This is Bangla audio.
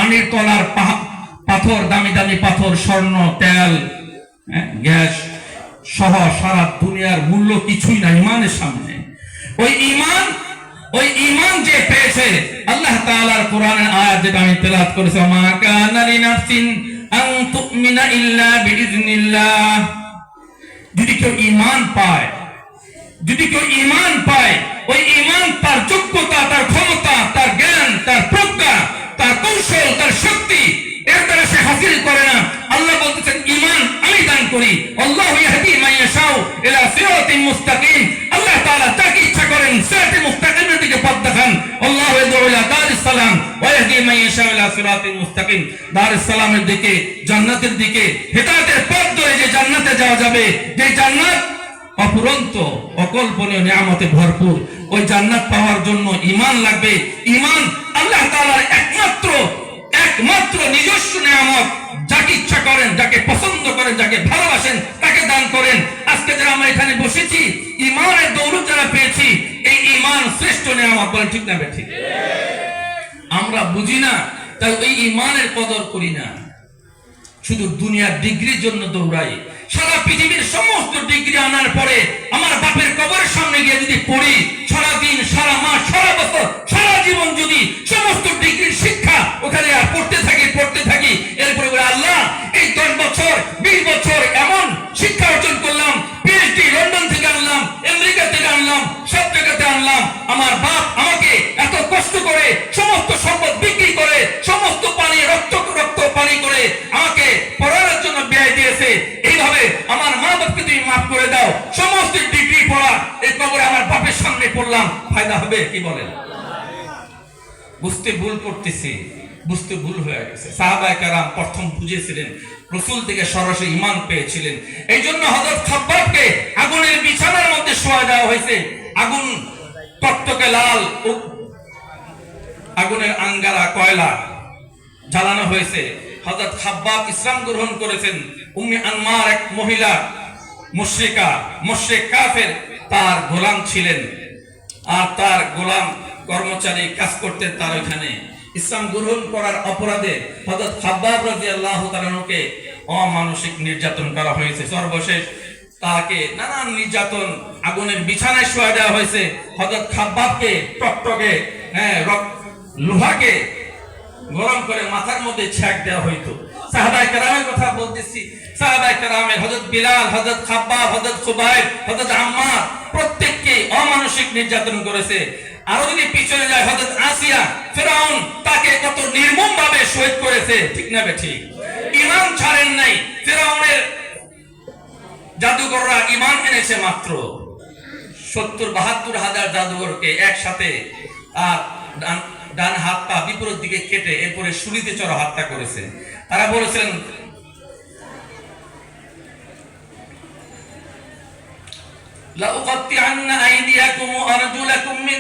পানির তলার পাথর, দামি দামি পাথর, স্বর্ণ, তেল, গ্যাস সহ সারা দুনিয়ার মূল্য কিছুই না ইমানের সামনে। ওই ঈমান যে পেয়েছে, আল্লাহ তাআলার কোরআনের আয়াত যেটা আমি তেলাওয়াত করেছি, মা কানা লিনাফসিন আন তুমিনা ইল্লা বিইজনিল্লাহ। যদি কেউ ঈমান পায়, ওই ঈমান তার যোগ্যতা, তার ক্ষমতা, তার জ্ঞান, তার প্রজ্ঞা, তার কৌশল, তার শক্তি এর দ্বারা সে হাসিল করে না। আল্লাহ বলতেছেন ঈমান আমি দান করি। আল্লাহু ইয়াহদি মান ইয়াশাউ ইলা সিরাতিন মুস্তাকিম। আল্লাহ তাআলা যাকে ইচ্ছা করেন সিরাতে মুস্তাকিমের দিকে পথ দেখান। আল্লাহু ইয়াদউ ইলা দারিস সালাম ওয়া ইয়াহদি মান ইয়াশাউ ইলা সিরাতিন মুস্তাকিম। দারিস সালামের দিকে, জান্নাতের দিকে, হেদায়েতের পথ ধরে যে জান্নাতে যাওয়া যাবে, যে জান্নাত অপুরন্ত অকল্পনীয় নিয়ামতে ভরপুর, ওই জান্নাত পাওয়ার জন্য ঈমান লাগবে। ঈমান আল্লাহ তাআলার একমাত্র নিজস্ব নিয়ামত। যাকে ইচ্ছা করেন, যাকে পছন্দ করেন, যাকে ভালোবাসেন তাকে দান করেন। আজকে যারা আমরা এখানে বসেছি, ঈমানের দৌলত যারা পেয়েছি, এই ঈমান শ্রেষ্ঠ নিয়ামত। বলেন ঠিক না বেঠিক? আমরা বুঝি না, তাই এই ঈমানের কদর করি না, শুধু দুনিয়ার ডিগ্রির জন্য দৌড়াই। সারা পৃথিবীর সমস্ত ডিগ্রি আনার পরে আমার বাপের কবরের সামনে গিয়ে যদি পড়ি, সারা দিন, সারা মাস, সারা বছর, সারা জীবন যদি সমস্ত ডিগ্রির শিক্ষা ওখানে আর পড়তে থাকি, এরপরে বলে আল্লাহ এই 10 বছর 20 বছর এমন শিক্ষা অর্জন করলাম, পিএইচডি লন্ডন থেকে আনলাম, আমেরিকা থেকে আনলাম, সব জায়গাতে আনলাম, আমার বাপ আমাকে এত কষ্ট করে সমস্ত সম্পদ বিক্রি করে, সমস্ত পানি রক্ত পানি করে আমাকে পড়ানোর জন্য ব্যয় দিয়েছে। এইভাবে আমার মা বাপকে তুমি মাফ করে দাও। সমস্ত ডিগ্রি পড়া এই কবরে আমার বাপের সামনে পড়লাম, ফায়দা হবে? কি বলেন? বুঝতে ভুল হয়ে গেছে। সাহাবায়ে কেরাম প্রথম বুঝেছিলেন, রাসূল থেকে সরাসরি ঈমান পেয়েছিলেন। এই জন্য হযরত খাব্বাবকে আগুনের বিছানার মধ্যে শোয়া দেওয়া হয়েছে। আগুন টকটকে লাল, আগুনের আঙ্গারা, কয়লা জ্বালানো হয়েছে। হযরত খাব্বাব ইসলাম গ্রহণ করেছেন। উম্মে আনমার এক মহিলা মুশরিক কাফের, তার গোলাম ছিলেন, আর তার গোলাম কর্মচারী কাজ করতেন তার ওখানে। ইসলাম গ্রহণ করার অপরাধে হযরত খাব্বাব রাদিয়াল্লাহু তাআলাকে অমানসিক নির্যাতন করা হয়েছে। সর্বশেষ তাকে নানান নির্যাতন, আগুনের বিছানায় শোয়া দেওয়া হয়েছে। হযরত খাব্বাবকে টকটকে লোহাকে গরম করে মাথার মধ্যে ছ্যাঁক দেওয়া হইতো। সাহাবায়ে কেরামের কথা বলতেছি। সাহাবায়ে কেরামে হযরত বিলাল, হযরত খাব্বাব, হযরত খুবাইব, হযরত আম্মার প্রত্যেককে অমানসিক নির্যাতন করেছে। আরো যদি পিছনে যায়, হযরত আসিয়া, ফিরাউন তাকে কত নির্মম ভাবে শহীদ করেছে। ঠিক না বেঠিক? ঈমান ছাড়েন নাই। ফিরাউনের জাদুকররা ঈমান এনেছে মাত্র 70-72 হাজার জাদুকরকে একসাথে আর ডান হাত পা বিপরীত দিকে কেটে এরপরে শুলিতে চড়া হত্যা করেছে। তারা বলেছিলেন লা উকাত্তিআন্না আইদিয়াকুম ওয়া আরজুলাকুম মিন